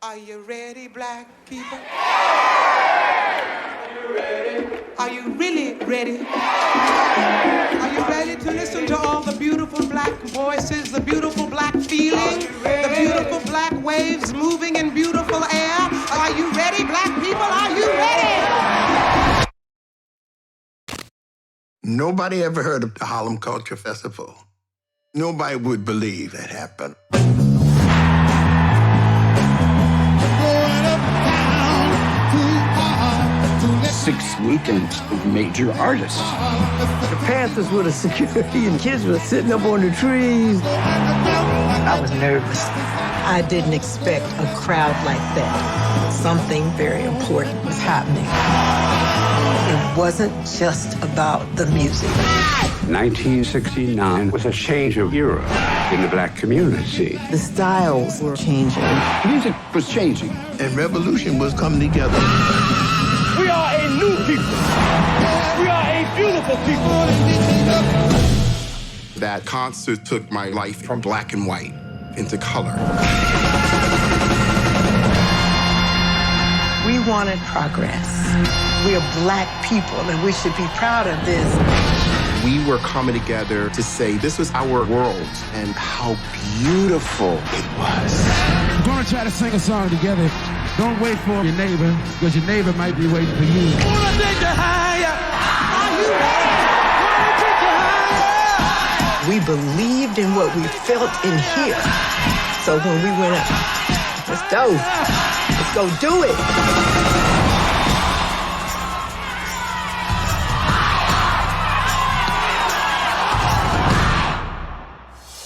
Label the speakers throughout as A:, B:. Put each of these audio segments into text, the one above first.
A: Are you ready, black people? Are you really ready? Are you ready to listen to all the beautiful black voices, the beautiful black feeling, the beautiful black waves moving in beautiful air? Are you ready, black people? Are you ready?
B: Nobody ever heard of the Harlem Culture Festival. Nobody would believe that happened.
C: 6 weekends of major artists.
D: The Panthers were the security and kids were sitting up on the trees.
E: I was nervous. I didn't expect a crowd like that. Something very important was happening. It wasn't just about the music.
C: 1969 was a change of era in the black community.
D: The styles were changing.
C: Music was changing.
B: And revolution was coming together.
F: We are a new people. We are a beautiful people.
B: That concert took my life from black and white into color.
E: We wanted progress. We are black people, and we should be proud of this.
B: We were coming together to say this was our world and how beautiful it was.
G: We're gonna try to sing a song together. Don't wait for your neighbor, because your neighbor might be waiting for you.
A: Wanna take you higher? Are you ready? Wanna take you higher?
E: We believed in what we felt in here. So when we went up, let's go. Let's go do it.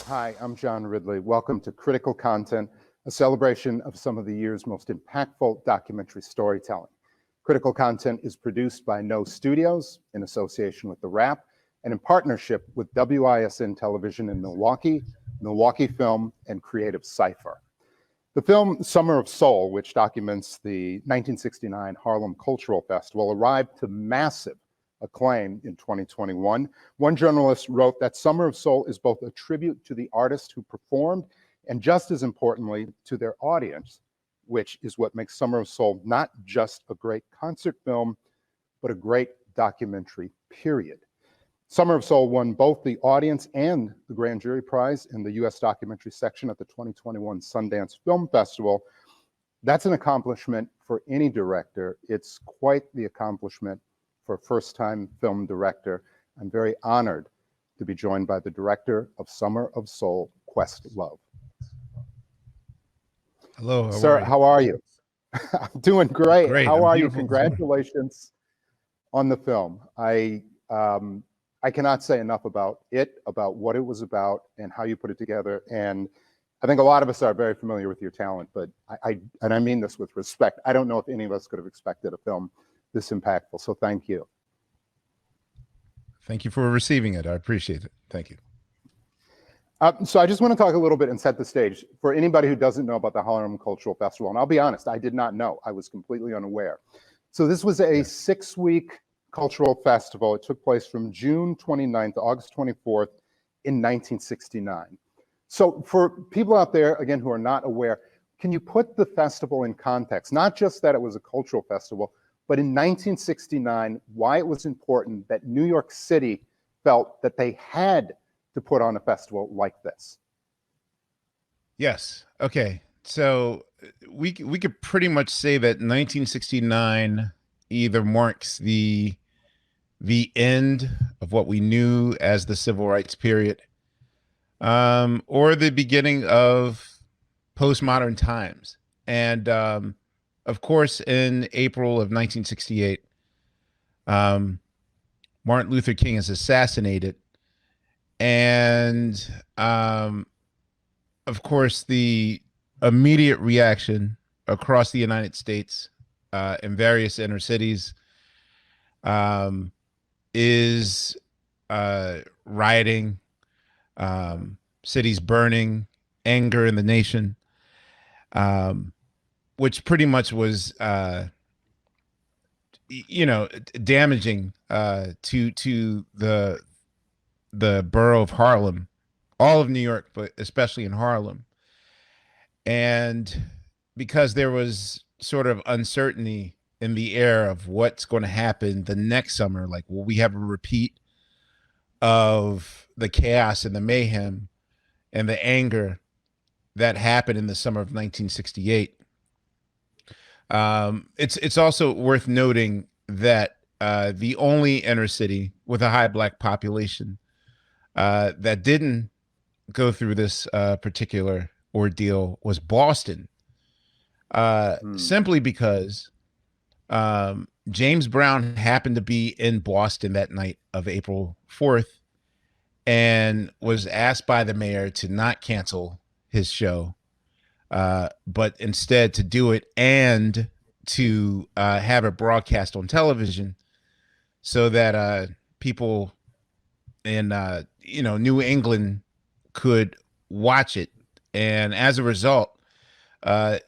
H: Hi, I'm John Ridley. Welcome to Critical Content, a celebration of some of the year's most impactful documentary storytelling. Critical Content is produced by No Studios in association with The Wrap and in partnership with WISN Television in Milwaukee, Milwaukee Film, and Creative Cipher. The film Summer of Soul, which documents the 1969 Harlem Cultural Festival, arrived to massive acclaim in 2021. One journalist wrote that Summer of Soul is both a tribute to the artists who performed and, just as importantly, to their audience, which is what makes Summer of Soul not just a great concert film, but a great documentary, period. Summer of Soul won both the audience and the grand jury prize in the U.S. documentary section at the 2021 Sundance Film Festival. That's an accomplishment for any director. It's quite the accomplishment for a first-time film director. I'm very honored to be joined by the director of Summer of Soul, Questlove.
G: Hello,
H: Sir, how are you? I'm doing great.
G: Great.
H: How are you?
G: Beautiful.
H: Congratulations on the film. I cannot say enough about it, about what it was about, and how you put it together. And I think a lot of us are very familiar with your talent, but and I mean this with respect. I don't know if any of us could have expected a film this impactful. So thank you.
G: Thank you for receiving it. I appreciate it. Thank you.
H: So I just want to talk a little bit and set the stage for anybody who doesn't know about the Harlem Cultural Festival. And I'll be honest, I did not know. I was completely unaware. So this was a 6-week cultural festival. It took place from June 29th to August 24th in 1969. So for people out there, again, who are not aware, can you put the festival in context? Not just that it was a cultural festival, but in 1969, why it was important that New York City felt that they had to put on a festival like this.
G: Yes. Okay. So we could pretty much say that 1969 either marks the end of what we knew as the civil rights period, or the beginning of postmodern times. And of course, in April of 1968, Martin Luther King is assassinated. And of course, the immediate reaction across the United States in various inner cities is rioting, cities burning, anger in the nation, which pretty much was, damaging to the borough of Harlem, all of New York, but especially in Harlem. And because there was sort of uncertainty in the air of what's going to happen the next summer. Like, will we have a repeat of the chaos and the mayhem and the anger that happened in the summer of 1968? It's also worth noting that the only inner city with a high black population that didn't go through this particular ordeal was Boston, simply because James Brown happened to be in Boston that night of April 4th and was asked by the mayor to not cancel his show, but instead to do it and to have it broadcast on television so that people in New England could watch it. And as a result,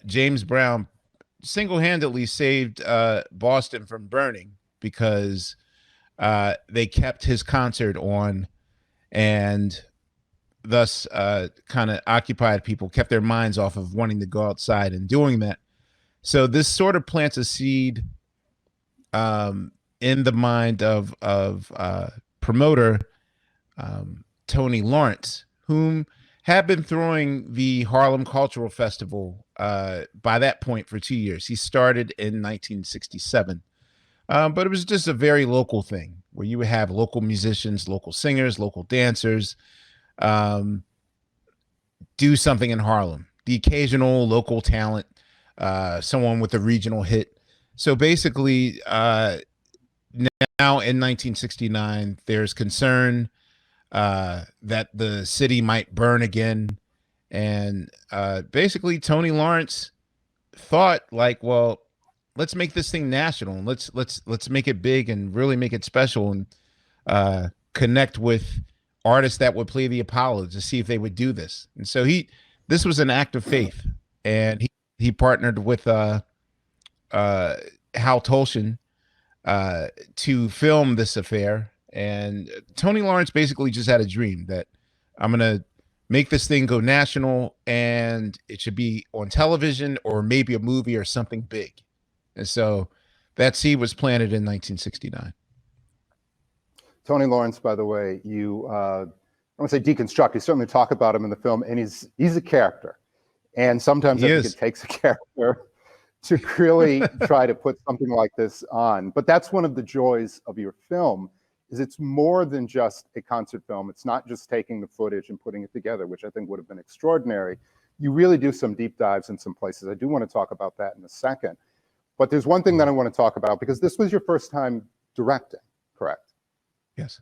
G: James Brown single-handedly saved Boston from burning because they kept his concert on, and thus kind of occupied people, kept their minds off of wanting to go outside and doing that. So this sort of plants a seed in the mind of promoter Tony Lawrence, whom had been throwing the Harlem Cultural Festival by that point for 2 years. He started in 1967, but it was just a very local thing where you would have local musicians, local singers, local dancers do something in Harlem, the occasional local talent, someone with a regional hit. So basically, now in 1969, there's concern that the city might burn again. And basically Tony Lawrence thought, like, well, let's make this thing national, and let's make it big and really make it special, and connect with artists that would play the Apollo to see if they would do this. And so this was an act of faith, and he partnered with Hal Tolshin to film this affair. And Tony Lawrence basically just had a dream that I'm going to make this thing go national, and it should be on television or maybe a movie or something big. And so that seed was planted in 1969.
H: Tony Lawrence, by the way, you, I don't want to say deconstruct, you certainly talk about him in the film, and he's a character. And sometimes I think it takes a character to really try to put something like this on. But that's one of the joys of your film, is it's more than just a concert film. It's not just taking the footage and putting it together, which I think would have been extraordinary. You really do some deep dives in some places. I do want to talk about that in a second. But there's one thing that I want to talk about, because this was your first time directing, correct?
G: Yes.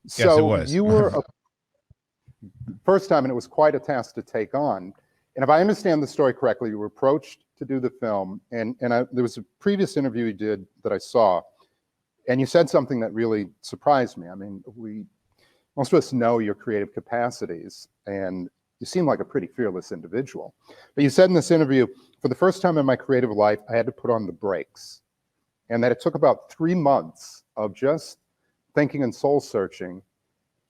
H: So
G: yes, it was.
H: You were first time, and it was quite a task to take on. And if I understand the story correctly, you were approached to do the film, and there was a previous interview you did that I saw, and you said something that really surprised me. I mean, most of us know your creative capacities, and you seem like a pretty fearless individual. But you said in this interview, for the first time in my creative life, I had to put on the brakes, and that it took about 3 months of just thinking and soul searching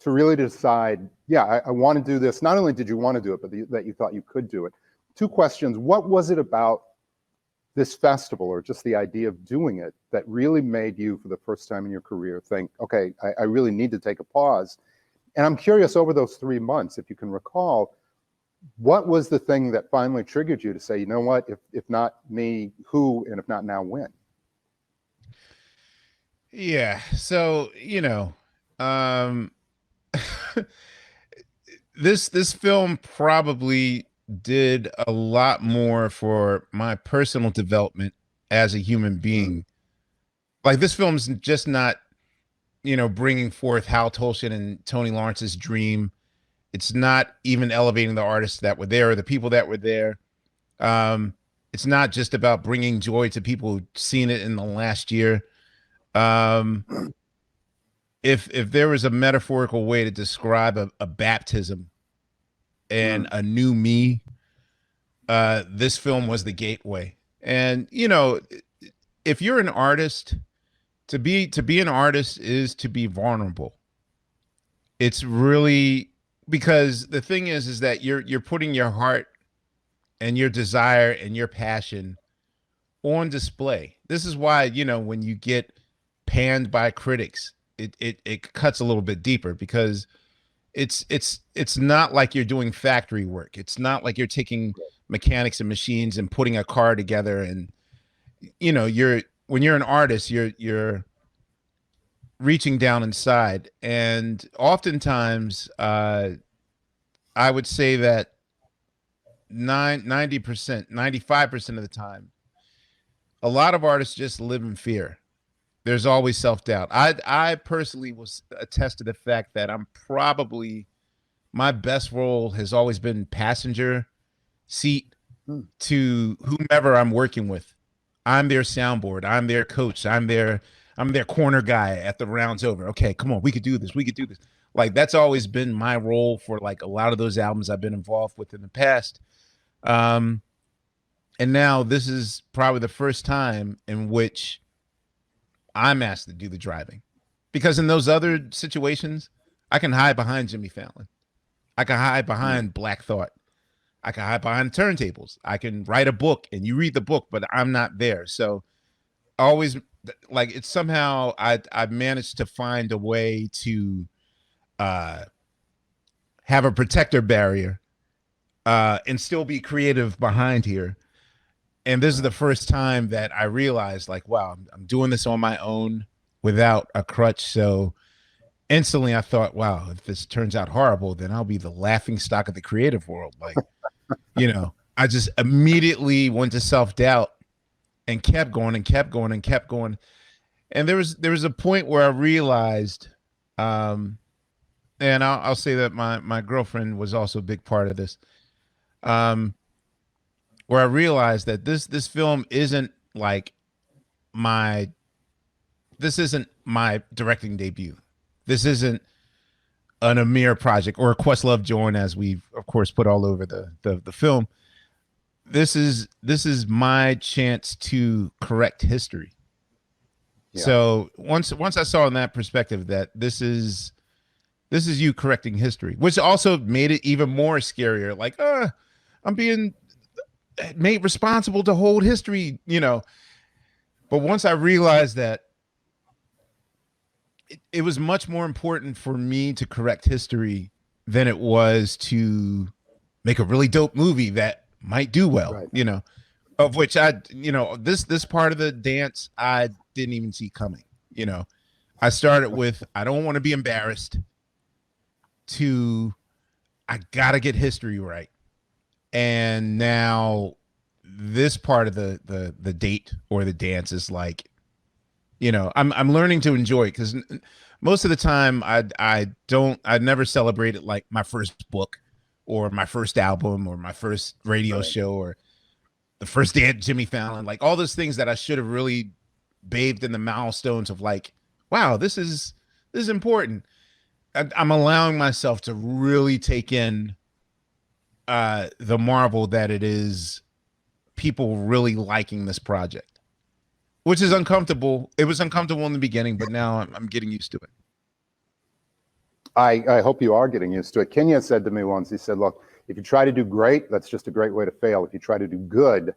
H: to really decide, yeah, I want to do this. Not only did you want to do it, but that you thought you could do it. 2 questions. What was it about this festival, or just the idea of doing it, that really made you, for the first time in your career, think, okay, I really need to take a pause? And I'm curious, over those 3 months, if you can recall, what was the thing that finally triggered you to say, you know what, if not me, who, and if not now, when?
G: Yeah. So, this film probably did a lot more for my personal development as a human being. Like, this film's just not, bringing forth Hal Tolshin and Tony Lawrence's dream. It's not even elevating the artists that were there or the people that were there. It's not just about bringing joy to people who've seen it in the last year. If there was a metaphorical way to describe a baptism and a new me, this film was the gateway. And if you're an artist, to be an artist is to be vulnerable. It's really, because the thing is that you're putting your heart and your desire and your passion on display. This is why, you know, when you get panned by critics, it cuts a little bit deeper, because it's not like you're doing factory work. It's not like you're taking mechanics and machines and putting a car together. And, you know, when you're an artist, you're reaching down inside. And oftentimes, I would say that 90%, 95% of the time, a lot of artists just live in fear. There's always self-doubt. I personally will attest to the fact that I'm probably, my best role has always been passenger seat to whomever I'm working with. I'm their soundboard. I'm their coach. I'm their corner guy at the rounds over. Okay, come on, we could do this. We could do this. Like, that's always been my role for like a lot of those albums I've been involved with in the past. And now this is probably the first time in which I'm asked to do the driving, because in those other situations, I can hide behind Jimmy Fallon. I can hide behind Black Thought. I can hide behind turntables. I can write a book and you read the book, but I'm not there. So always, like, it's somehow I've managed to find a way to have a protector barrier and still be creative behind here. And this is the first time that I realized, like, wow, I'm doing this on my own without a crutch. So instantly I thought, wow, if this turns out horrible, then I'll be the laughing stock of the creative world. Like, you know, I just immediately went to self-doubt and kept going and kept going and kept going. And there was a point where I realized, and I'll say that my girlfriend was also a big part of this, where I realized that this film isn't like this isn't my directing debut. This isn't an Amir project or a Questlove John, as we've of course put all over the film. This is my chance to correct history. Yeah. So once I saw in that perspective that this is you correcting history, which also made it even more scarier. Like, I'm being made responsible to hold history, you know. But once I realized that it was much more important for me to correct history than it was to make a really dope movie that might do well, right. You know, of which this part of the dance I didn't even see coming. You know, I started with, I don't want to be embarrassed, to I gotta get history right. And now this part of the date or the dance is like, you know, I'm learning to enjoy it, because most of the time I never celebrate it like my first book or my first album or my first radio show or the first day at Jimmy Fallon, like all those things that I should have really bathed in the milestones of like, wow, this is important. I'm allowing myself to really take in the marvel that it is, people really liking this project, which is uncomfortable. It was uncomfortable in the beginning, but now I'm getting used to it.
H: I hope you are getting used to it. Kenya said to me once, he said, look, if you try to do great, that's just a great way to fail. If you try to do good,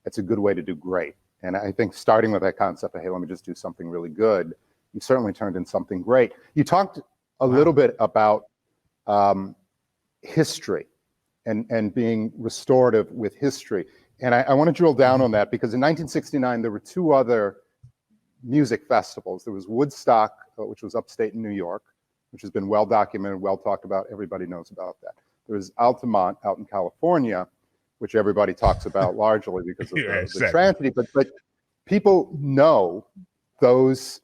H: it's a good way to do great. And I think starting with that concept of, hey, let me just do something really good, you certainly turned in something great. You talked a little bit about history and being restorative with history. And I want to drill down on that, because in 1969, there were two other music festivals. There was Woodstock, which was upstate in New York, which has been well documented, well talked about. Everybody knows about that. There was Altamont out in California, which everybody talks about largely because of the tragedy. But people know those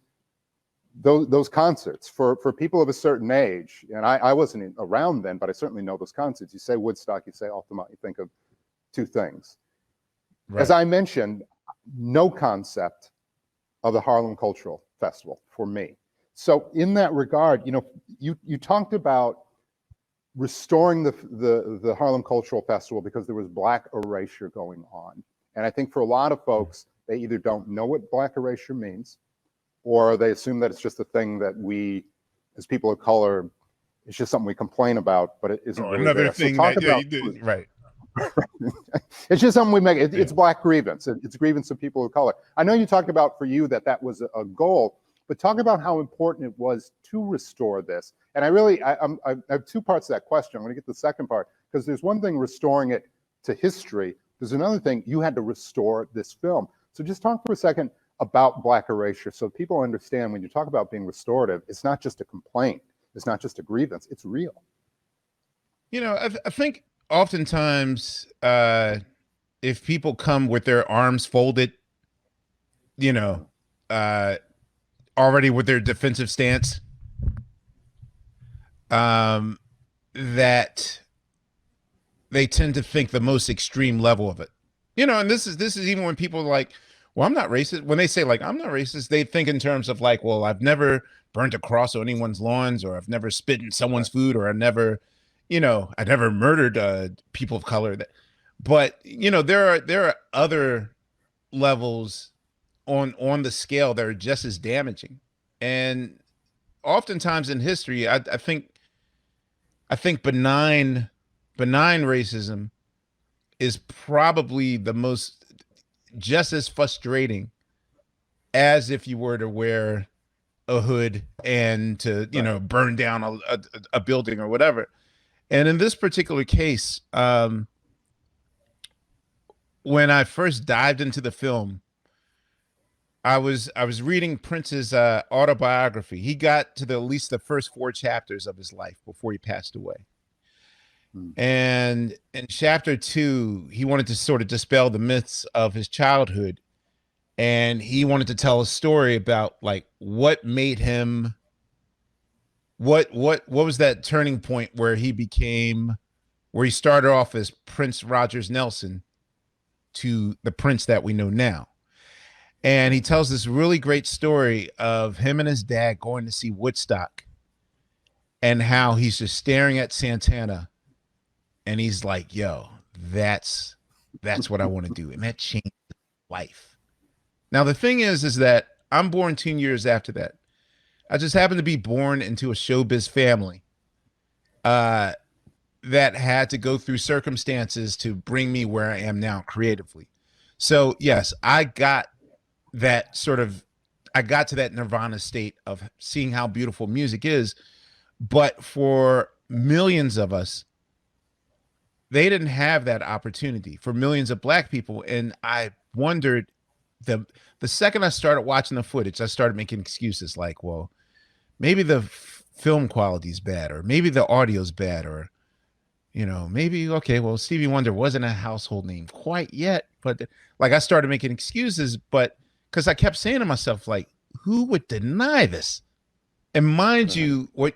H: concerts for people of a certain age. And I wasn't around then, but I certainly know those concerts. You say Woodstock, you say Altamont, you think of two things. Right. As I mentioned, no concept of the Harlem Cultural Festival for me. So in that regard, you know, you talked about restoring the Harlem Cultural Festival because there was Black erasure going on. And I think for a lot of folks, they either don't know what Black erasure means, or they assume that it's just a thing that we, as people of color, it's just something we complain about, but it isn't really
G: another
H: there.
G: thing
H: so
G: that you do, right.
H: It's just something we make. It's black grievance. It's grievance of people of color. I know you talked about for you that was a goal, but talk about how important it was to restore this. And I have two parts to that question. I'm going to get the second part, because there's one thing restoring it to history. There's another thing, you had to restore this film. So just talk for a second about Black erasure, so people understand when you talk about being restorative, it's not just a complaint. It's not just a grievance. It's real.
G: You know, I think oftentimes if people come with their arms folded, you know, already with their defensive stance, that they tend to think the most extreme level of it. You know, and this is even when people are like, well, I'm not racist. When they say like, I'm not racist, they think in terms of like, well, I've never burnt a cross on anyone's lawns, or I've never spit in someone's food, or I never murdered people of color. But you know, there are other levels on the scale that are just as damaging. And oftentimes in history, I think benign racism is probably the most, just as frustrating as if you were to wear a hood and to, you know, burn down a building or whatever. And in this particular case, when I first dived into the film, I was reading Prince's autobiography. He got to at least the first 4 chapters of his life before he passed away. And in chapter 2, he wanted to sort of dispel the myths of his childhood. And he wanted to tell a story about like what made him, what was that turning point where he started off as Prince Rogers Nelson to the Prince that we know now. And he tells this really great story of him and his dad going to see Woodstock, and how he's just staring at Santana and he's like, yo, that's what I want to do. And that changed life. Now, the thing is that I'm born 10 years after that. I just happened to be born into a showbiz family that had to go through circumstances to bring me where I am now creatively. So yes, I got to that nirvana state of seeing how beautiful music is. But for millions of us, they didn't have that opportunity, for millions of Black people. And I wondered, the second I started watching the footage, I started making excuses like, well, maybe the film quality is bad, or maybe the audio is bad, or, you know, maybe, okay, well, Stevie Wonder wasn't a household name quite yet. But like, I started making excuses, but because I kept saying to myself, like, who would deny this? And mind you, what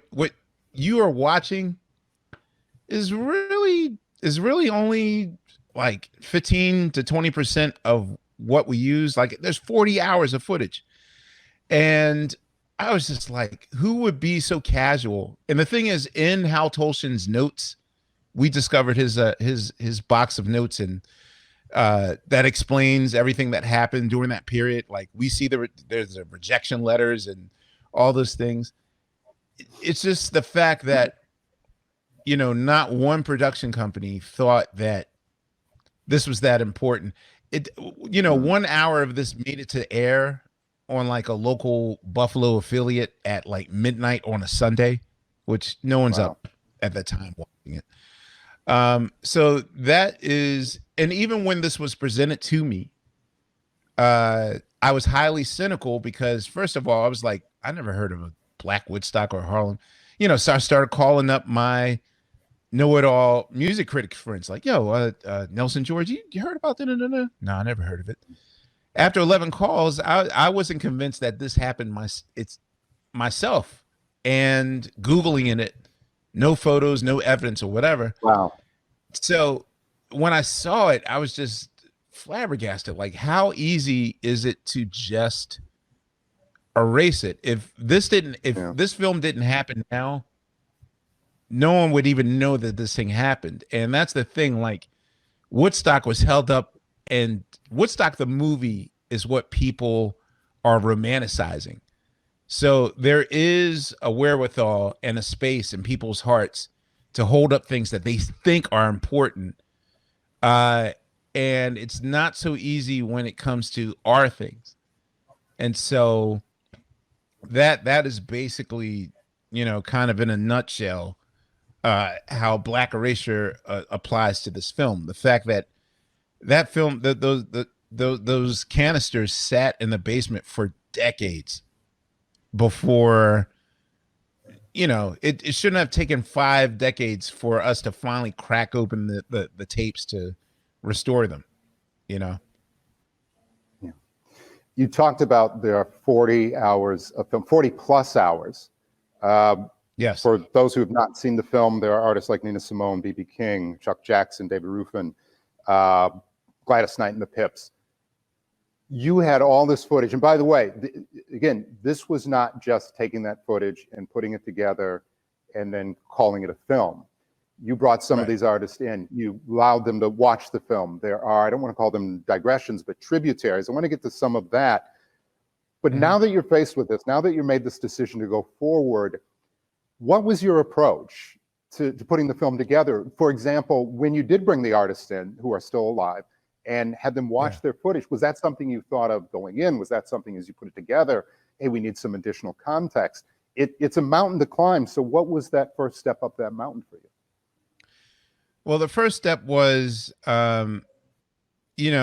G: you are watching is really only like 15 to 20% of what we use. Like, there's 40 hours of footage. And I was just like, who would be so casual? And the thing is, in Hal Tolshin's notes, we discovered his box of notes, and that explains everything that happened during that period. Like, we see there's the rejection letters and all those things. It's just the fact that, you know, not one production company thought that this was that important. It, you know, 1 hour of this made it to air on like a local Buffalo affiliate at like midnight on a Sunday, which no one's up at that time watching it. So that is, and even when this was presented to me, I was highly cynical because, first of all, I was like, I never heard of a Black Woodstock or Harlem, you know. So I started calling up my know-it-all music critic friends, like, yo, Nelson George, you heard about that? No, I never heard of it. After 11 calls, I wasn't convinced that this happened myself, and Googling it, no photos, no evidence or whatever.
H: Wow.
G: So when I saw it, I was just flabbergasted. Like, how easy is it to just erase it? If this film didn't happen now, no one would even know that this thing happened. And that's the thing. Like, Woodstock was held up, and Woodstock the movie is what people are romanticizing. So there is a wherewithal and a space in people's hearts to hold up things that they think are important. and it's not so easy when it comes to our things. And so that is basically, kind of in a nutshell, how Black Erasure applies to this film. The fact that film, those canisters sat in the basement for decades before, it shouldn't have taken 5 decades for us to finally crack open the tapes to restore them,
H: Yeah. You talked about there are 40 hours of film, 40 plus hours.
G: Yes.
H: For those who have not seen the film, there are artists like Nina Simone, B.B. King, Chuck Jackson, David Ruffin, Gladys Knight and the Pips. You had all this footage. And by the way, again, this was not just taking that footage and putting it together and then calling it a film. You brought some of these artists in. You allowed them to watch the film. There are, I don't want to call them digressions, but tributaries. I want to get to some of that. But now that you're faced with this, now that you made this decision to go forward, what was your approach to putting the film together? For example, when you did bring the artists in who are still alive and had them watch their footage, was that something you thought of going in? Was that something as you put it together, hey, we need some additional context? It's a mountain to climb. So what was that first step up that mountain for you?
G: Well, the first step was, I think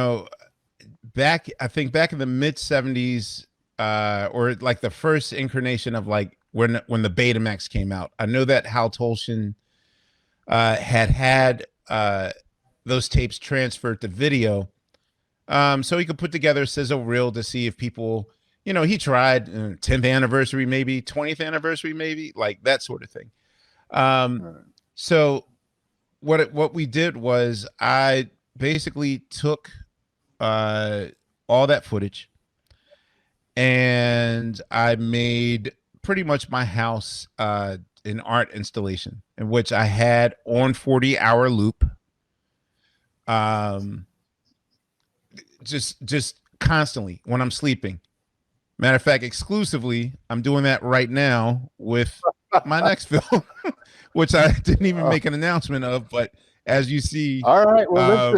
G: back in the mid 70s, or like the first incarnation of like when the Betamax came out. I know that Hal Tolshin had those tapes transferred to video, so he could put together a sizzle reel to see if people, he tried 10th anniversary, maybe 20th anniversary, maybe like that sort of thing. So what we did was I basically took all that footage and I made pretty much my house an art installation in which I had on 40-hour loop, just constantly when I'm sleeping. Matter of fact, exclusively, I'm doing that right now with my next film, which I didn't even make an announcement of. But as you see,
H: all right, well,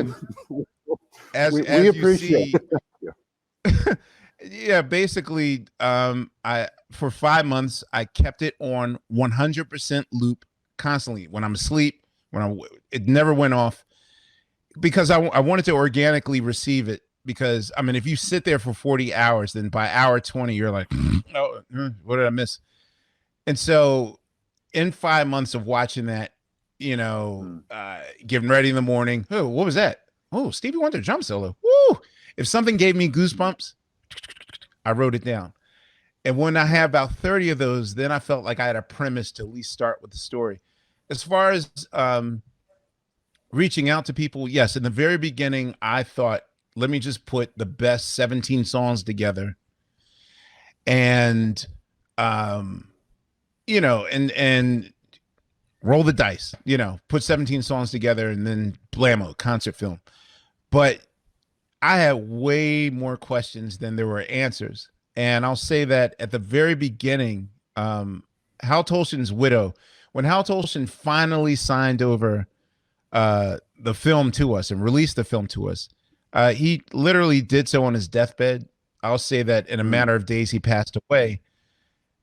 H: listen, we appreciate
G: it. Yeah, basically, for 5 months I kept it on 100% loop constantly when I'm asleep. It never went off because I wanted to organically receive it. Because I mean, if you sit there for 40 hours, then by hour 20, you're like, oh, what did I miss? And so, in 5 months of watching that, getting ready in the morning, oh, what was that? Oh, Stevie Wonder drum solo. Woo! If something gave me goosebumps, I wrote it down. And when I had about 30 of those, then I felt like I had a premise to at least start with the story. As far as reaching out to people, yes, in the very beginning, I thought, let me just put the best 17 songs together and, and roll the dice, put 17 songs together and then blammo, concert film. But I had way more questions than there were answers. And I'll say that at the very beginning, Hal Tolshin's widow, when Hal Tolshin finally signed over the film to us and released the film to us, he literally did so on his deathbed. I'll say that in a matter of days, he passed away.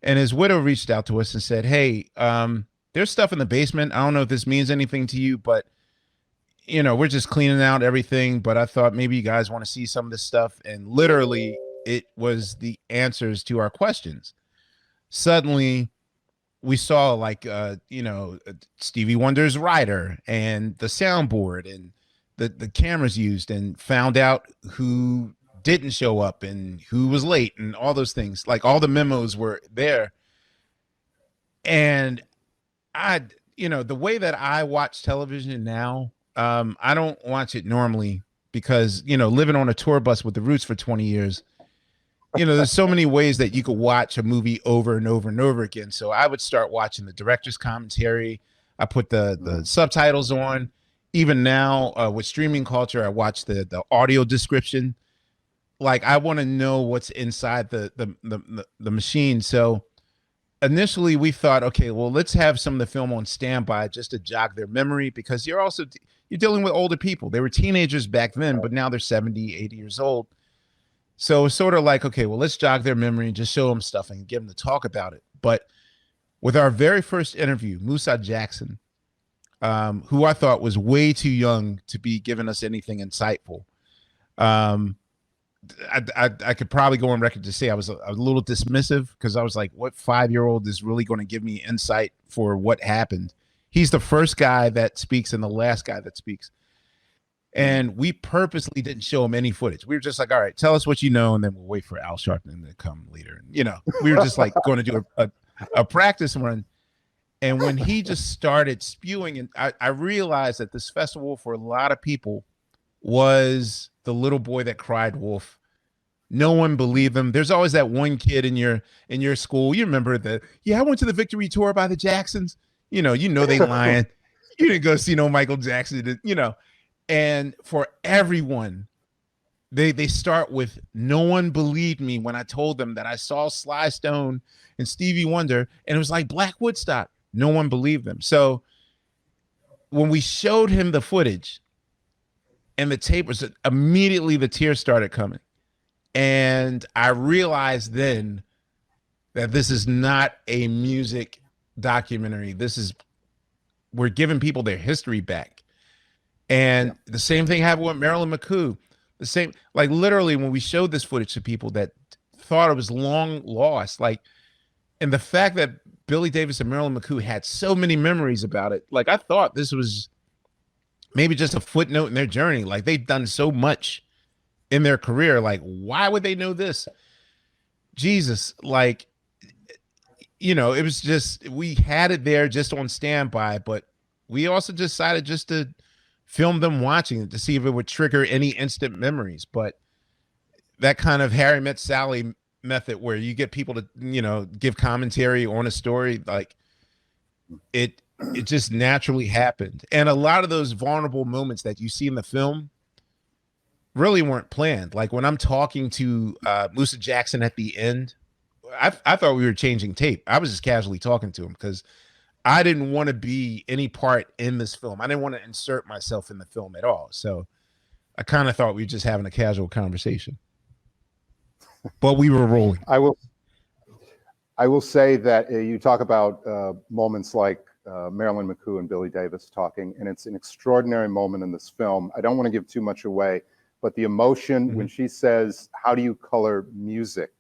G: And his widow reached out to us and said, hey, there's stuff in the basement. I don't know if this means anything to you, but, we're just cleaning out everything. But I thought maybe you guys want to see some of this stuff. And literally, it was the answers to our questions. Suddenly, we saw like, Stevie Wonder's rider and the soundboard and the cameras used, and found out who didn't show up and who was late and all those things. Like all the memos were there. And the way that I watch television now, I don't watch it normally because, living on a tour bus with the Roots for 20 years, there's so many ways that you could watch a movie over and over and over again. So I would start watching the director's commentary. I put the subtitles on. Even now with streaming culture, I watch the audio description. Like I want to know what's inside the machine. So initially we thought, okay, well, let's have some of the film on standby just to jog their memory, because you're also you're dealing with older people. They were teenagers back then, but now they're 70, 80 years old. So it's sort of like, okay, well, let's jog their memory and just show them stuff and get them to talk about it. But with our very first interview, Musa Jackson, who I thought was way too young to be giving us anything insightful. I could probably go on record to say I was a little dismissive, because I was like, what 5-year-old is really going to give me insight for what happened? He's the first guy that speaks and the last guy that speaks. And we purposely didn't show him any footage. We were just like, all right, tell us what you know, and then we'll wait for Al Sharpton to come later. And, you know, we were just like going to do a practice run. And when he just started spewing, and I realized that this festival for a lot of people was the little boy that cried wolf. No one believed him. There's always that one kid in your school. You remember I went to the victory tour by the Jacksons. You know they lying. You didn't go see no Michael Jackson, you know. And for everyone, they start with, no one believed me when I told them that I saw Sly Stone and Stevie Wonder, and it was like Black Woodstock. No one believed them. So when we showed him the footage and the tape was, immediately the tears started coming. And I realized then that this is not a music documentary. We're giving people their history back. And the same thing happened with Marilyn McCoo. The same, like literally when we showed this footage to people that thought it was long lost, like, and the fact that Billy Davis and Marilyn McCoo had so many memories about it, like I thought this was maybe just a footnote in their journey. Like they've done so much in their career. Like, why would they know this? Jesus, like, you know, it was just, we had it there just on standby, but we also decided just to film them watching it to see if it would trigger any instant memories. But that kind of Harry Met Sally method where you get people to, you know, give commentary on a story, like it just naturally happened. And a lot of those vulnerable moments that you see in the film really weren't planned. Like when I'm talking to Musa Jackson at the end, I thought we were changing tape. I was just casually talking to him because I didn't want to be any part in this film. I didn't want to insert myself in the film at all. So I kind of thought we were just having a casual conversation, but we were rolling.
H: I will say that you talk about moments like Marilyn McCoo and Billy Davis talking, and it's an extraordinary moment in this film. I don't want to give too much away, but the emotion when she says, "How do you color music?"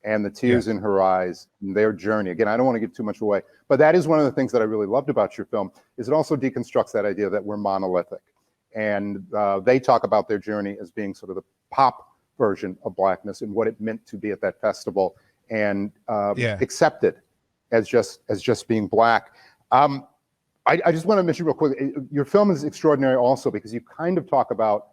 H: and the tears in her eyes, and their journey. Again, I don't want to give too much away, but that is one of the things that I really loved about your film, is it also deconstructs that idea that we're monolithic. And they talk about their journey as being sort of the pop version of Blackness and what it meant to be at that festival, and accepted as just being Black. I just want to mention real quick, your film is extraordinary also because you kind of talk about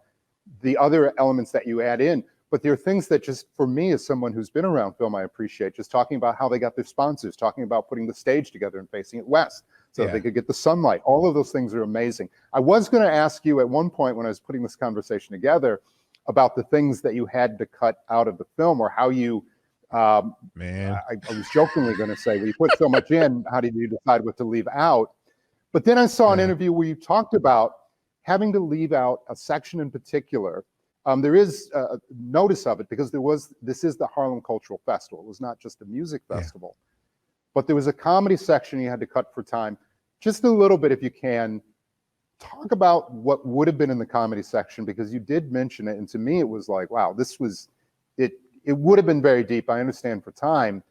H: the other elements that you add in, but there are things that just, for me as someone who's been around film, I appreciate, just talking about how they got their sponsors, talking about putting the stage together and facing it west so that they could get the sunlight. All of those things are amazing. I was going to ask you at one point when I was putting this conversation together about the things that you had to cut out of the film, or how you, I was jokingly going to say, well, you put so much in, how did you decide what to leave out? But then I saw an interview where you talked about having to leave out a section in particular. There is a notice of it because this is the Harlem Cultural Festival. It was not just a music festival, but there was a comedy section you had to cut for time. Just a little bit, if you can, talk about what would have been in the comedy section, because you did mention it, and to me it was like, wow, this was, it would have been very deep. I understand for time,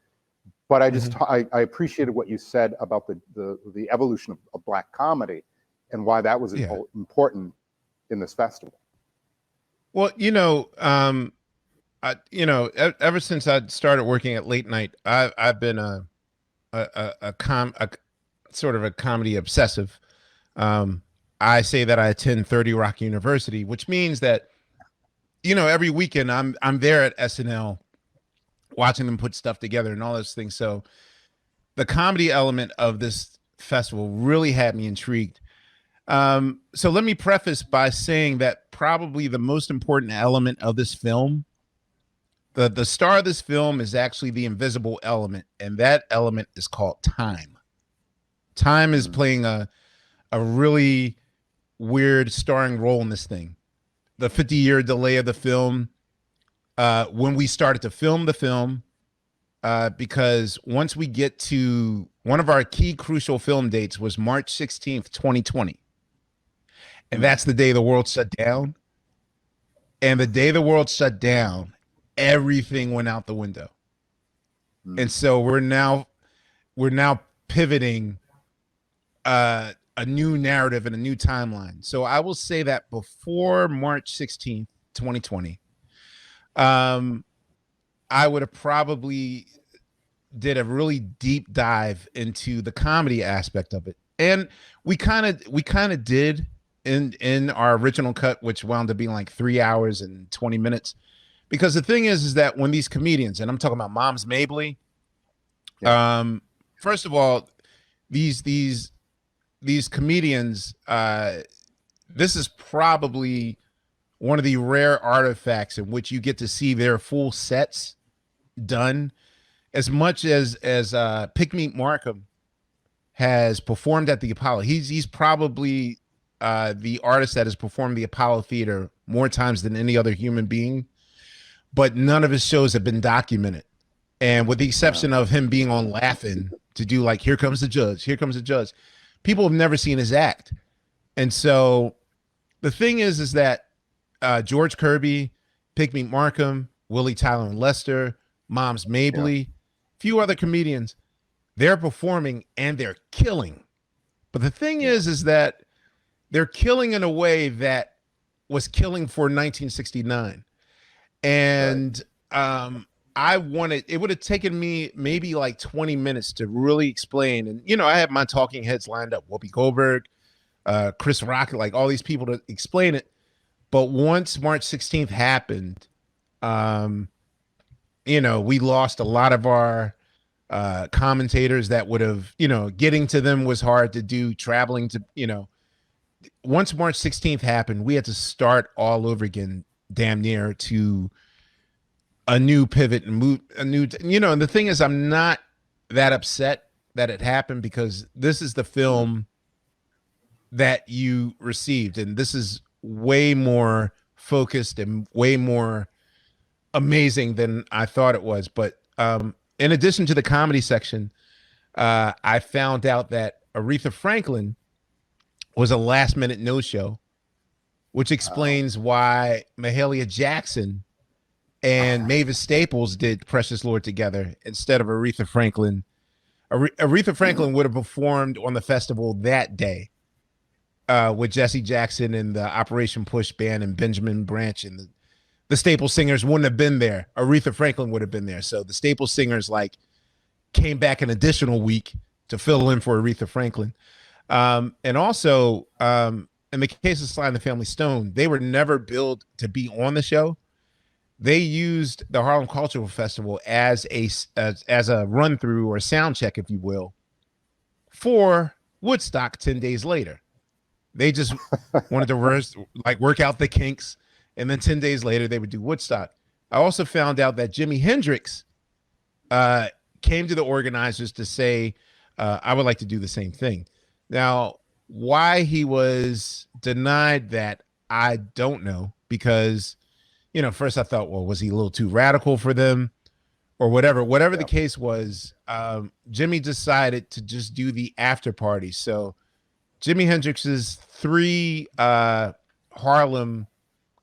H: but I just, I appreciated what you said about the evolution of Black comedy and why that was important in this festival.
G: Well, ever since I started working at late night, I've been a sort of a comedy obsessive. I say that I attend 30 Rock University, which means that, every weekend I'm there at SNL watching them put stuff together and all those things. So the comedy element of this festival really had me intrigued. So let me preface by saying that probably the most important element of this film, the star of this film, is actually the invisible element, and that element is called time. Time is playing a really weird starring role in this thing. The 50-year delay of the film, when we started to film the film, because once we get to one of our key crucial film dates was March 16th, 2020. And that's the day the world shut down. And the day the world shut down, everything went out the window. And so we're now pivoting a new narrative and a new timeline. So I will say that before March 16th, 2020, I would have probably did a really deep dive into the comedy aspect of it. And we kind of did in our original cut, which wound up being like 3 hours and 20 minutes. Because the thing is that when these comedians, and I'm talking about Moms Mabley, first of all, these comedians, this is probably one of the rare artifacts in which you get to see their full sets done. As much as Pickmeat Markham has performed at the Apollo, he's probably the artist that has performed the Apollo Theater more times than any other human being, but none of his shows have been documented. And with the exception of him being on Laughing to do like, here comes the judge, people have never seen his act. And so the thing is that George Kirby, Pickmeat Markham, Willie Tyler and Lester, Moms Mabley, few other comedians, they're performing and they're killing. But the thing is that they're killing in a way that was killing for 1969. And it would have taken me maybe like 20 minutes to really explain. And, you know, I have my talking heads lined up, Whoopi Goldberg, Chris Rock, like all these people to explain it. But once March 16th happened, you know, we lost a lot of our commentators that would have, you know, getting to them was hard to do, traveling to, you know, once March 16th happened, we had to start all over again, damn near, to a new pivot and move a new, you know, and the thing is, I'm not that upset that it happened because this is the film that you received. And this is way more focused and way more amazing than I thought it was. But in addition to the comedy section, I found out that Aretha Franklin was a last minute no-show, which explains why Mahalia Jackson and Mavis Staples did Precious Lord together instead of Aretha Franklin. Aretha Franklin would have performed on the festival that day with Jesse Jackson and the Operation Push Band and Benjamin Branch, and the Staples singers wouldn't have been there. Aretha Franklin would have been there. So the Staples singers like came back an additional week to fill in for Aretha Franklin. And also, in the case of Sly and the Family Stone, they were never billed to be on the show. They used the Harlem Cultural Festival as a run through or sound check, if you will, for Woodstock 10 days later. They just wanted to work out the kinks, and then 10 days later they would do Woodstock. I also found out that Jimi Hendrix came to the organizers to say, I would like to do the same thing. Now, why he was denied that, I don't know, because, you know, first I thought, well, was he a little too radical for them or whatever? Whatever the case was, Jimmy decided to just do the after party. So Jimi Hendrix's 3 Harlem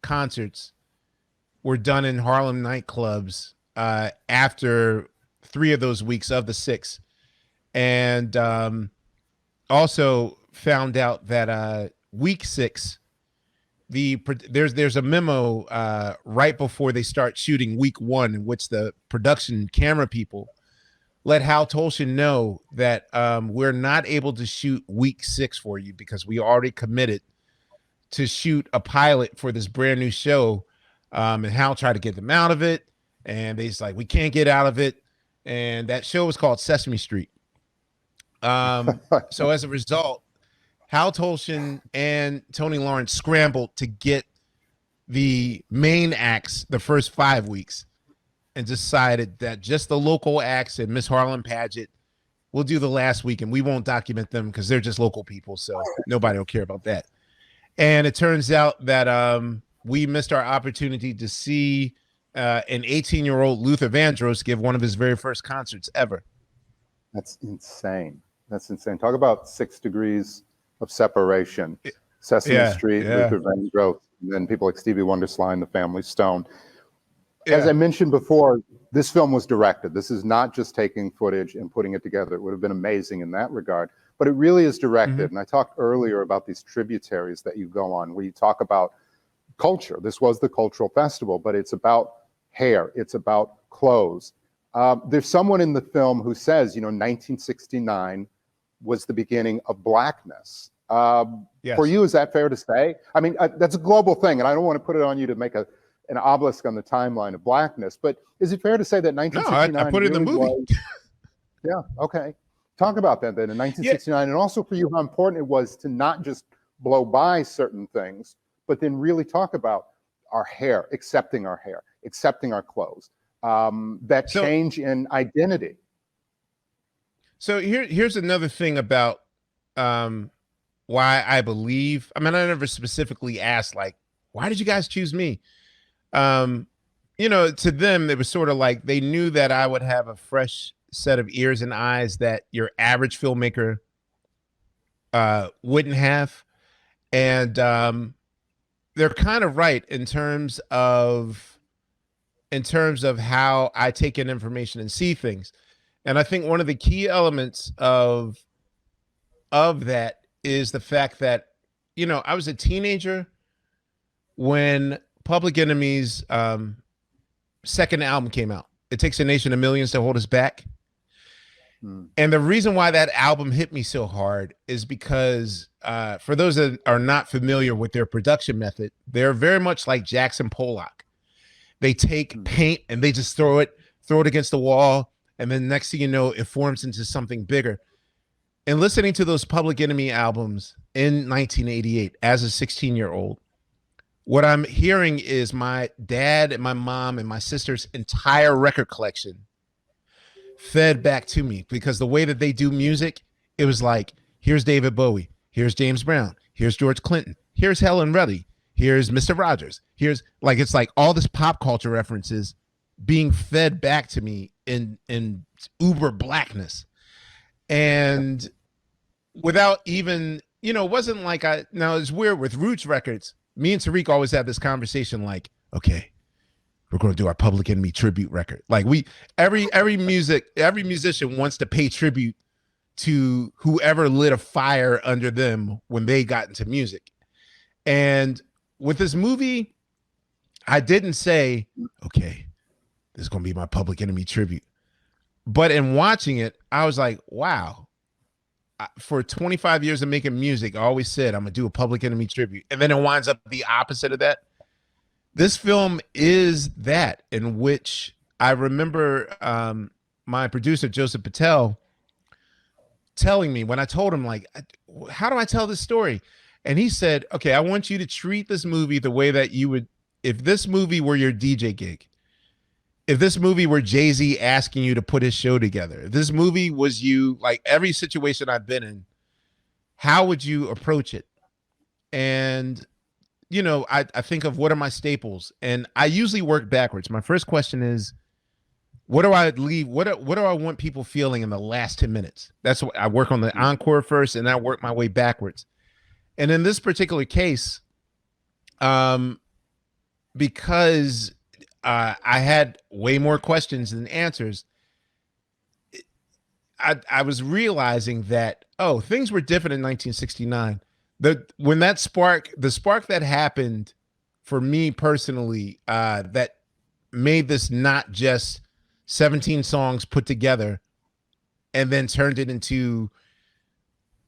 G: concerts were done in Harlem nightclubs after 3 of those weeks of the 6. And also found out that week 6, there's a memo right before they start shooting week 1 in which the production camera people let Hal Tolshin know that we're not able to shoot week 6 for you because we already committed to shoot a pilot for this brand new show. And Hal tried to get them out of it, and they's like, we can't get out of it. And that show was called Sesame Street. So as a result, Hal Tolshin and Tony Lawrence scrambled to get the main acts the first 5 weeks and decided that just the local acts and Miss Harlem Paget will do the last week, and we won't document them because they're just local people, so nobody will care about that. And it turns out that we missed our opportunity to see an 18-year-old Luther Vandross give one of his very first concerts ever.
H: That's insane. That's insane. Talk about 6 degrees of separation. Sesame Street, Luther Vandross, and then people like Stevie Wonder, Sly and the Family Stone. As I mentioned before, this film was directed. This is not just taking footage and putting it together. It would have been amazing in that regard, but it really is directed. And I talked earlier about these tributaries that you go on, where you talk about culture. This was the cultural festival, but it's about hair. It's about clothes. There's someone in the film who says, 1969 was the beginning of blackness. For you, is that fair to say? I mean, that's a global thing, and I don't want to put it on you to make an obelisk on the timeline of blackness, but is it fair to say that 1969?
G: No, I put it in the movie.
H: Yeah, okay. Talk about that then in 1969, and also for you how important it was to not just blow by certain things, but then really talk about our hair, accepting our clothes, that change in identity.
G: So here's another thing about why I believe. I mean, I never specifically asked, like, why did you guys choose me? To them, it was sort of like they knew that I would have a fresh set of ears and eyes that your average filmmaker wouldn't have. And they're kind of right in terms of how I take in information and see things. And I think one of the key elements of that is the fact that, I was a teenager when Public Enemy's second album came out. It Takes a Nation of Millions to Hold Us Back. And the reason why that album hit me so hard is because for those that are not familiar with their production method, they're very much like Jackson Pollock. They take paint and they just throw it against the wall, and then next thing you know, it forms into something bigger. And listening to those Public Enemy albums in 1988 as a 16-year-old, what I'm hearing is my dad and my mom and my sister's entire record collection fed back to me, because the way that they do music, it was like, here's David Bowie, here's James Brown, here's George Clinton, here's Helen Reddy, here's Mr. Rogers, here's like, it's like all this pop culture references being fed back to me in uber blackness. And without even, it wasn't like now it's weird with Roots Records. Me and Tariq always have this conversation like, okay, we're going to do our Public Enemy tribute record. Like every musician wants to pay tribute to whoever lit a fire under them when they got into music. And with this movie, I didn't say, okay, this is going to be my Public Enemy tribute. But in watching it, I was like, wow. For 25 years of making music, I always said I'm going to do a Public Enemy tribute. And then it winds up the opposite of that. This film is that, in which I remember my producer, Joseph Patel, telling me when I told him, like, how do I tell this story? And he said, okay, I want you to treat this movie the way that you would, if this movie were your DJ gig, if this movie were Jay-Z asking you to put his show together, if this movie was you, like every situation I've been in, how would you approach it? And, I think of what are my staples, and I usually work backwards. My first question is, what do I leave? What do I want people feeling in the last 10 minutes? That's what I work on the encore first, and I work my way backwards. And in this particular case, because I had way more questions than answers, I was realizing that, things were different in 1969. When the spark that happened for me personally, that made this not just 17 songs put together and then turned it into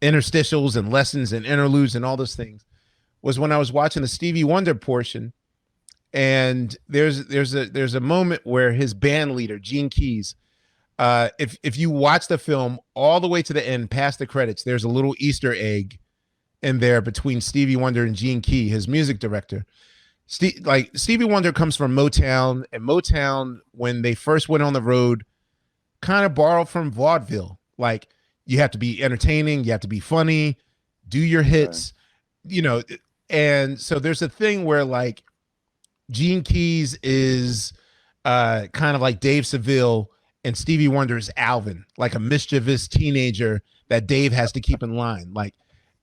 G: interstitials and lessons and interludes and all those things, was when I was watching the Stevie Wonder portion. And there's a moment where his band leader, Gene Keys, if you watch the film all the way to the end, past the credits, there's a little Easter egg in there between Stevie Wonder and Gene Key, his music director. Stevie Wonder comes from Motown, and Motown, when they first went on the road, kind of borrowed from vaudeville. Like, you have to be entertaining, you have to be funny, do your hits. And so there's a thing where like Gene Keys is kind of like Dave Seville and Stevie Wonder is Alvin, like a mischievous teenager that Dave has to keep in line. Like,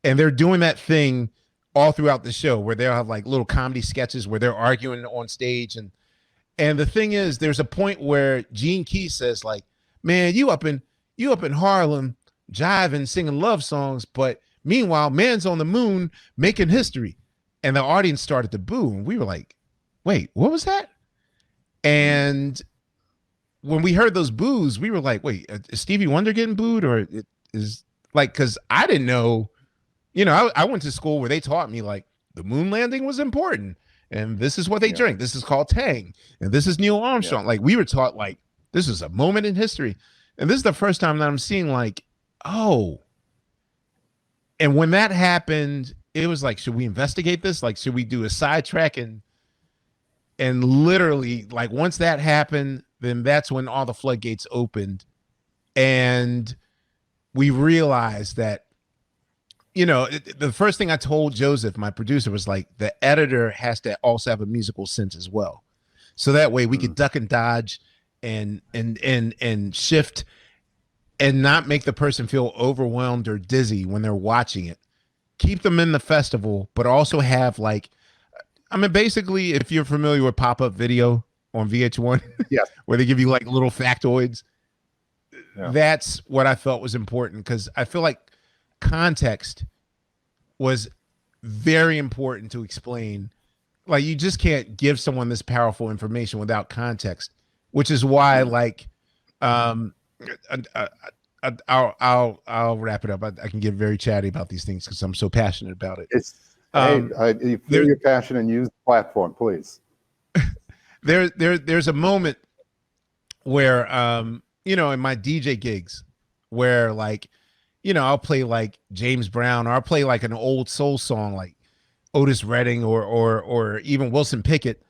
G: and they're doing that thing all throughout the show where they'll have like little comedy sketches where they're arguing on stage. And the thing is, there's a point where Gene Keys says like, man, you up in Harlem jiving, singing love songs, but meanwhile, man's on the moon making history. And the audience started to boo. And we were like, wait, what was that? And when we heard those boos, we were like, wait, is Stevie Wonder getting booed? Or it is like, because I didn't know, I went to school where they taught me like the moon landing was important. And this is what they drink. This is called Tang. And this is Neil Armstrong. Like we were taught like, this is a moment in history. And this is the first time that I'm seeing like, oh. And when that happened, it was like, should we investigate this? Like, should we do a sidetrack? And literally, like, once that happened, then that's when all the floodgates opened. And we realized that, the first thing I told Joseph, my producer, was like, the editor has to also have a musical sense as well. So that way we could duck and dodge and shift and not make the person feel overwhelmed or dizzy when they're watching it. Keep them in the festival, but also have like, I mean, basically, if you're familiar with pop-up video on VH1, where they give you like little factoids, that's what I felt was important, because I feel like context was very important to explain. Like, you just can't give someone this powerful information without context, which is why, like, I'll wrap it up. I can get very chatty about these things because I'm so passionate about it.
H: You feel your passion and use the platform, please.
G: There's a moment where, in my DJ gigs where like, I'll play like James Brown, or I'll play like an old soul song, like Otis Redding or even Wilson Pickett.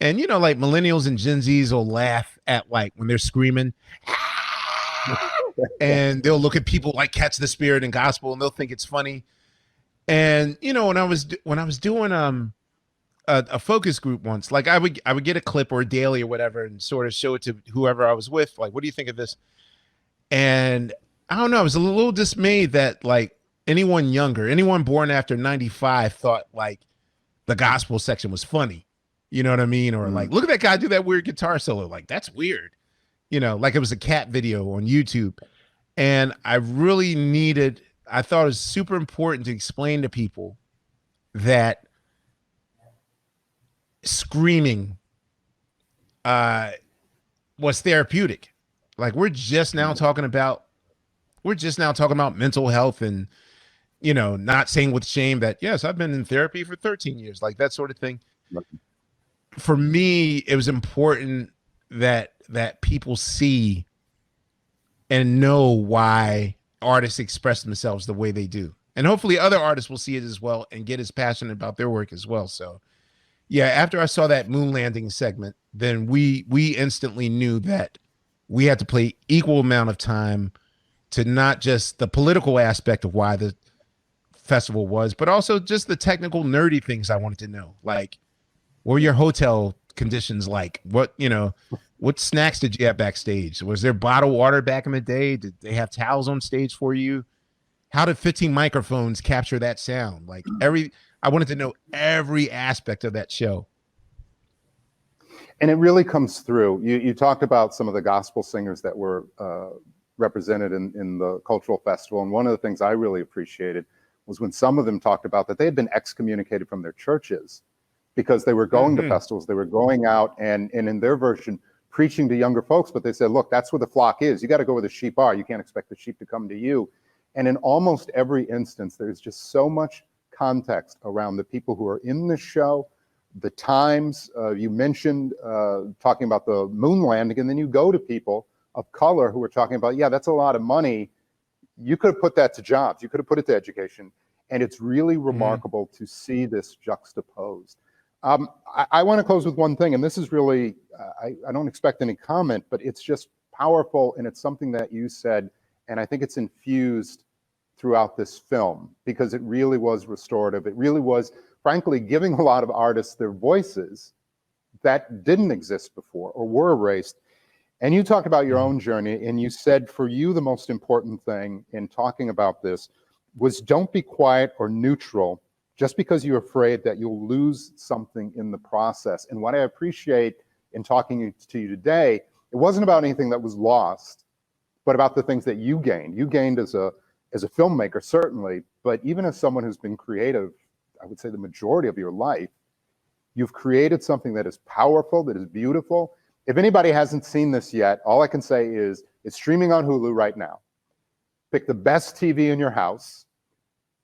G: And, like millennials and Gen Zs will laugh at like when they're screaming and they'll look at people like Catch the Spirit and gospel and they'll think it's funny. And, when I was doing a focus group once, like I would get a clip or a daily or whatever and sort of show it to whoever I was with. Like, what do you think of this? And I don't know, I was a little dismayed that like anyone born after 95 thought like the gospel section was funny. You know what I mean? Or like, look at that guy do that weird guitar solo. Like, that's weird. Like it was a cat video on YouTube. And I thought it was super important to explain to people that screaming was therapeutic. Like, we're just now talking about mental health and, not saying with shame that, yes, I've been in therapy for 13 years, like that sort of thing. For me, it was important that people see and know why artists express themselves the way they do. And hopefully other artists will see it as well and get as passionate about their work as well. So yeah, after I saw that moon landing segment, then we instantly knew that we had to play equal amount of time to not just the political aspect of why the festival was, but also just the technical nerdy things I wanted to know. Like, what were your hotel conditions like? What snacks did you have backstage? Was there bottled water back in the day? Did they have towels on stage for you? How did 15 microphones capture that sound? Like I wanted to know every aspect of that show.
H: And it really comes through. You talked about some of the gospel singers that were represented in the cultural festival. And one of the things I really appreciated was when some of them talked about that they had been excommunicated from their churches because they were going to festivals, they were going out and in their version, preaching to younger folks, but they said, look, that's where the flock is. You got to go where the sheep are. You can't expect the sheep to come to you. And in almost every instance, there's just so much context around the people who are in the show, the times. You mentioned talking about the moon landing, and then you go to people of color who are talking about, yeah, that's a lot of money. You could have put that to jobs. You could have put it to education. And it's really remarkable to see this juxtaposed. I want to close with one thing, and this is really, I don't expect any comment, but it's just powerful, and it's something that you said, and I think it's infused throughout this film, because it really was restorative. It really was frankly, giving a lot of artists their voices that didn't exist before or were erased. And you talked about your own journey, and you said for you the most important thing in talking about this was don't be quiet or neutral just because you're afraid that you'll lose something in the process. And what I appreciate in talking to you today, it wasn't about anything that was lost, but about the things that you gained. You gained as a filmmaker, certainly, but even as someone who's been creative, I would say the majority of your life, you've created something that is powerful, that is beautiful. If anybody hasn't seen this yet, all I can say is it's streaming on Hulu right now. Pick the best TV in your house,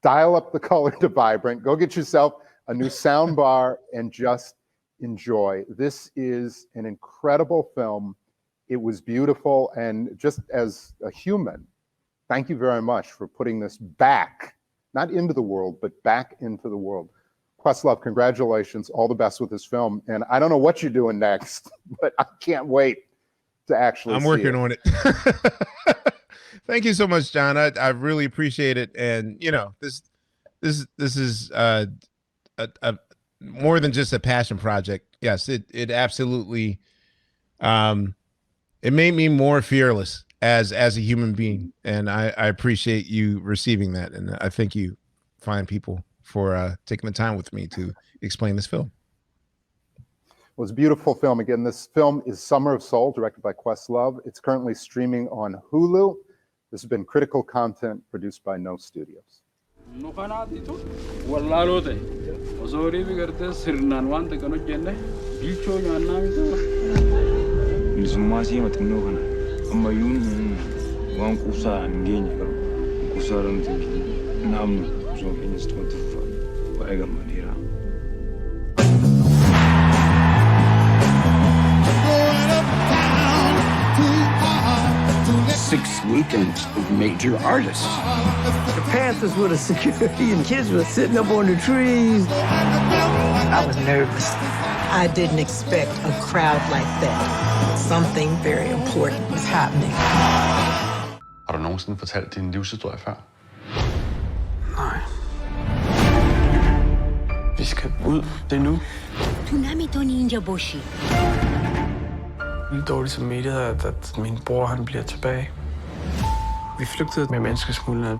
H: dial up the color to vibrant, go get yourself a new sound bar, and just enjoy. This is an incredible film. It was beautiful, and just as a human, thank you very much for putting this back, not into the world, but back into the world. Questlove, congratulations. All the best with this film. And I don't know what you're doing next, but I can't wait to actually see it.
G: I'm working on it. Thank you so much, John. I really appreciate it. And you know, this is more than just a passion project. Yes, it absolutely it made me more fearless as a human being, and I appreciate you receiving that. And I thank you, fine people, for taking the time with me to explain this film.
H: Well, it's a beautiful film. Again, this film is Summer of Soul, directed by Questlove. It's currently streaming on Hulu. This has been Critical Content produced by No Studios.
C: Six weekends of major artists.
D: The Panthers were the security and kids were sitting up on the trees.
E: I was nervous. I didn't expect a crowd like that. Something very important was happening.
I: Har du nogensinde fortalt din livshistorie før?
J: Nej. Vi skal ud. Det er nu. Vildt dårligt samvittighed, at min bror han bliver tilbage. Vi flygtede med menneskesmuglerne.